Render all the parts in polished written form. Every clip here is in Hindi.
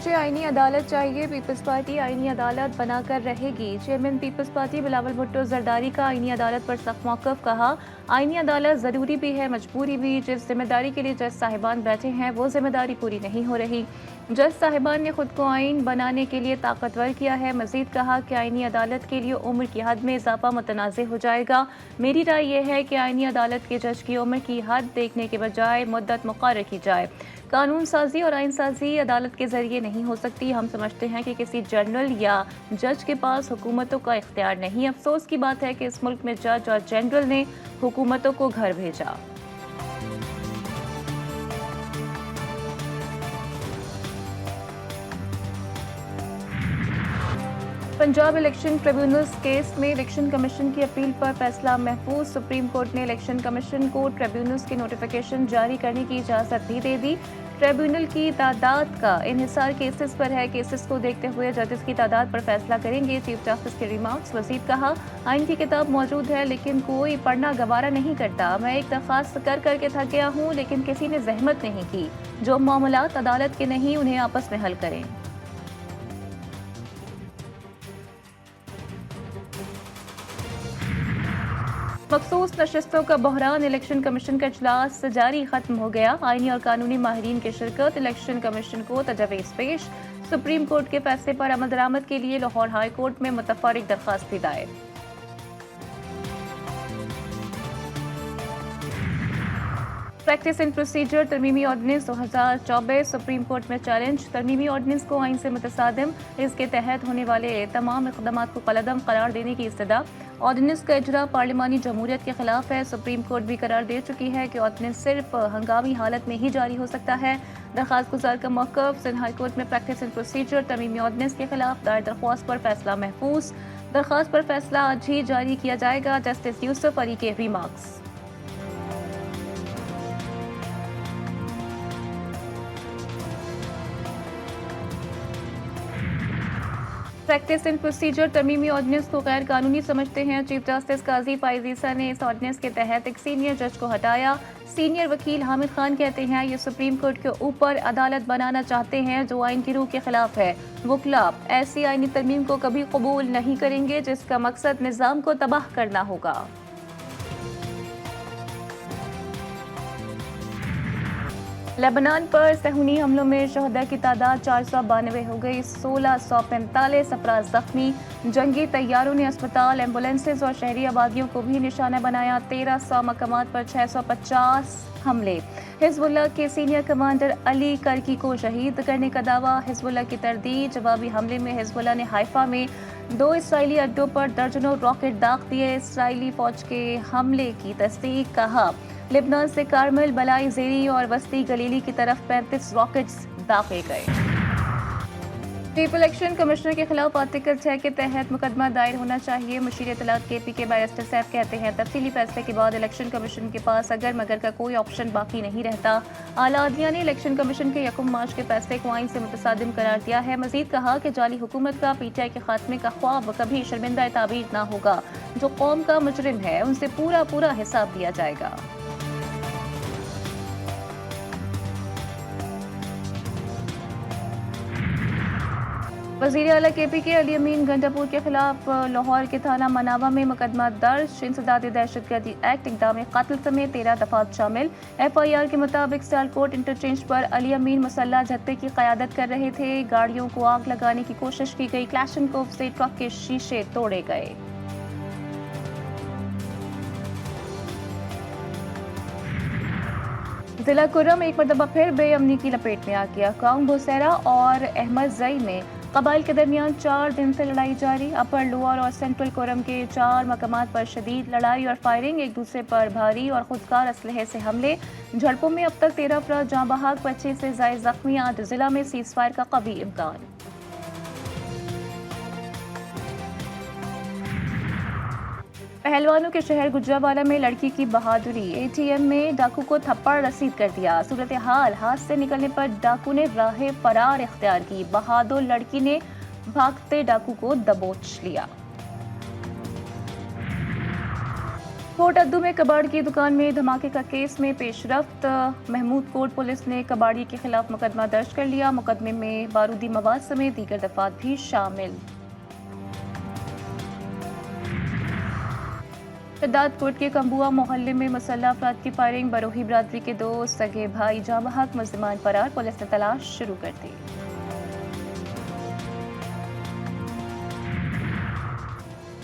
मुझे आईनी अदालत चाहिए, पीपल्स पार्टी आईनी अदालत बनाकर रहेगी। Chairman Peoples Party Bilawal Bhutto Zardari का आईनी अदालत पर सख्त मौक़िफ़। कहा, आईनी अदालत ज़रूरी भी है, मजबूरी भी। जिस जिम्मेदारी के लिए जज साहिबान बैठे हैं वो जिम्मेदारी पूरी नहीं हो रही। जज साहिबान ने खुद को आइन बनाने के लिए ताकतवर किया है। मजीद कहा कि आईनी अदालत के लिए उम्र की हद में इजाफा मुतनाज़ हो जाएगा। मेरी राय यह है कि आईनी अदालत के जज की उम्र की हद देखने के बजाय मुद्दत मुकर्रर की जाए। कानून साजी और आइन साजी अदालत के जरिए नहीं हो सकती। हम समझते हैं कि किसी जनरल या जज के पास हुकूमतों का इख्तियार नहीं। अफसोस की बात है कि इस मुल्क में जज और जनरल ने हुकूमतों को घर भेजा। पंजाब इलेक्शन ट्रिब्यूनल्स केस में इलेक्शन कमीशन की अपील पर फैसला महफूज। सुप्रीम कोर्ट ने इलेक्शन कमीशन को ट्रिब्यूनल्स की नोटिफिकेशन जारी करने की इजाज़त भी दे दी। ट्रिब्यूनल की तादाद का इन्हिसार केसेस पर है। केसेस को देखते हुए जजेस की तादाद पर फैसला करेंगे। चीफ जस्टिस के रिमार्क्स। मजीद कहा, आइन की किताब मौजूद है लेकिन कोई पढ़ना गवारा नहीं करता। मैं एक दरख्वास्त कर करके थक गया हूँ लेकिन किसी ने जहमत नहीं की। जो मामलात अदालत के नहीं उन्हें आपस में हल करें। मखसूस नशस्तों का बहरान। इलेक्शन कमीशन का इजलास जारी खत्म हो गया। आईनी और कानूनी माहिरीन की शिरकत। इलेक्शन कमीशन को तजवीज़ पेश। सुप्रीम कोर्ट के फैसले पर अमल दरामद के लिए लाहौर हाई कोर्ट में मुतफर्रिक दरख्वास्त भी दायर। प्रैक्टिस एंड प्रोसीजर तरमीमी ऑर्डिनेंस 2024 सुप्रीम कोर्ट में चैलेंज। तरमीमी ऑर्डिनेंस को आइन से मुतसादिम, इसके तहत होने वाले तमाम इक़दाम को कलअदम करार देने की इस्तदा। ऑर्डिनेंस का इजरा पार्लिमानी जमहूरियत के खिलाफ है। सुप्रीम कोर्ट भी करार दे चुकी है कि ऑर्डिनेंस सिर्फ हंगामी हालत में ही जारी हो सकता है। दरख्वास्त गुजार का मौक़िफ़। सिंध हाई कोर्ट में प्रैक्टिस एंड प्रोसीजर तरमीमी ऑर्डिनेंस के खिलाफ दायर दरख्वास्त पर फैसला महफूज। दरख्वास्त पर फैसला आज ही जारी किया जाएगा। जस्टिस यूसुफ अली के रिमार्क्स। प्रैक्टिस एंड प्रोसीजर तरमीमी ऑर्डिनेंस को गैर कानूनी समझते हैं। चीफ जस्टिस काजी फाइज ईसा ने इस ऑर्डिनेंस के तहत एक सीनियर जज को हटाया। सीनियर वकील हामिद खान कहते हैं ये सुप्रीम कोर्ट के ऊपर अदालत बनाना चाहते हैं जो आइन की रूह के खिलाफ है। वकला ऐसी आइनी तरमीम को कभी कबूल नहीं करेंगे जिसका मकसद निज़ाम को तबाह करना होगा। लेबनान पर सहूनी हमलों में शहदा की तादाद 492 हो गई। 1645 अफराद जख्मी। जंगी तैयारों ने अस्पताल, एम्बुलेंसेज और शहरी आबादियों को भी निशाना बनाया। 1300 मकामात पर 650 हमले। हिजबुल्लाह के सीनियर कमांडर अली करकी को शहीद करने का दावा। हिजबुल्लाह की तरदीद। जवाबी हमले में हिजबुल्लाह ने हाइफा में 2 इसराइली अड्डों पर दर्जनों रॉकेट दाग दिए। इसराइली फौज के हमले की तस्दीक। कहा, लेबनान से कारमल, बलाई जेरी और वस्ती गलीली की तरफ 35 रॉकेट्स दागे गए। चीफ इलेक्शन कमिश्नर के खिलाफ आर्टिकल 6 के तहत मुकदमा दायर होना चाहिए। मुशीर इत्तलात KP के बैरिस्टर साहब कहते हैं तफसीली फैसले के बाद इलेक्शन कमीशन के पास अगर मगर का कोई ऑप्शन बाकी नहीं रहता। आला अदलिया ने इलेक्शन कमीशन के 1 मार्च के फैसले को आइन से मुतसादिम करार दिया है। मजीद कहा कि जाली हुकूमत का PTI के खात्मे का ख्वाब कभी शर्मिंदा ताबीर ना होगा। जो कौम का मुजरिम है उनसे पूरा हिसाब दिया जाएगा। वज़ीर आला KP के अली अमीन गंडापुर के खिलाफ लाहौर के थाना मनावा में मुकदमा दर्ज। इंसदाद दहशतगर्दी एक्ट, इक़दाम कत्ल समेत 13 दफात शामिल। FIR के मुताबिक सियालकोट इंटरचेंज पर अली अमीन मुसल्ला झत्ते की क़यादत कर रहे थे। गाड़ियों को आग लगाने की कोशिश की गई। क्लैशनकोव से ट्रक के शीशे तोड़े गए। जिला कुर्रम एक मरतबा फिर बेअमनी की लपेट में आ गया। काउं बुसैरा और अहमद जई में कबाइल के दरमियान 4 दिन से लड़ाई जारी। अपर, लोअर और सेंट्रल कोरम के 4 मकामात पर शदीद लड़ाई और फायरिंग। एक दूसरे पर भारी और खुदकार असलहे से हमले। झड़पों में अब तक 13 अफराद जाँ बहक, 25 से ज़ायद जख्मी। आज जिला में सीज फायर का कवी इम्कान। पहलवानों के शहर गुजरावाला में लड़की की बहादुरी। ATM में डाकू को थप्पड़ रसीद कर दिया। सूरत हाल, हाथ से निकलने पर डाकू ने राह फरार इख्तियार की। बहादुर लड़की ने भागते डाकू को दबोच लिया। कोट अद्दू में कबाड़ की दुकान में धमाके का केस में पेशरफ्त। महमूद कोट पुलिस ने कबाड़ी के खिलाफ मुकदमा दर्ज कर लिया। मुकदमे में बारूदी मवाद समेत दीगर दफात भी शामिल। शद्दाद कोट के कंबुआ मोहल्ले में मुसल्लह अफराद की फायरिंग। बरोही बरादरी के दो सगे भाई जाँ बहक, मुल्जिमान फरार। पुलिस ने तलाश शुरू कर दी।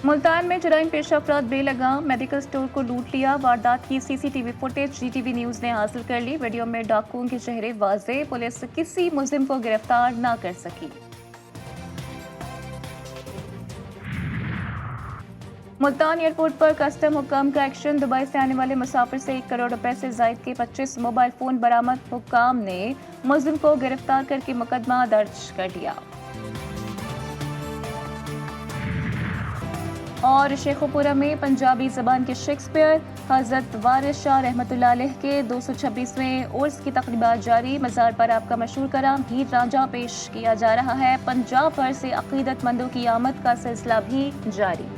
मुल्तान में जराइम पेशा अफराद बेलगाम मेडिकल स्टोर को लूट लिया। वारदात की सीसीटीवी फुटेज जीटीवी न्यूज ने हासिल कर ली। वीडियो में डाकुओं के चेहरे वाज़ेह। पुलिस किसी मुलजिम को गिरफ्तार न कर सकी। मुल्तान एयरपोर्ट पर कस्टम हुक्काम का एक्शन। दुबई से आने वाले मुसाफिर से 1 करोड़ रुपए से जायद के 25 मोबाइल फोन बरामद। हुक्काम ने मुलजिम को गिरफ्तार करके मुकदमा दर्ज कर लिया। और शेखोपुरा में पंजाबी जबान के शेक्सपियर हजरत वारिस शाह रहमतुल्लाह अलैह के 226वें उर्स की तकरीबात जारी। मज़ार पर आपका मशहूर कलाम हीर रांझा पेश किया जा रहा है। पंजाब भर से अकीदतमंदों की आमद का सिलसिला भी जारी।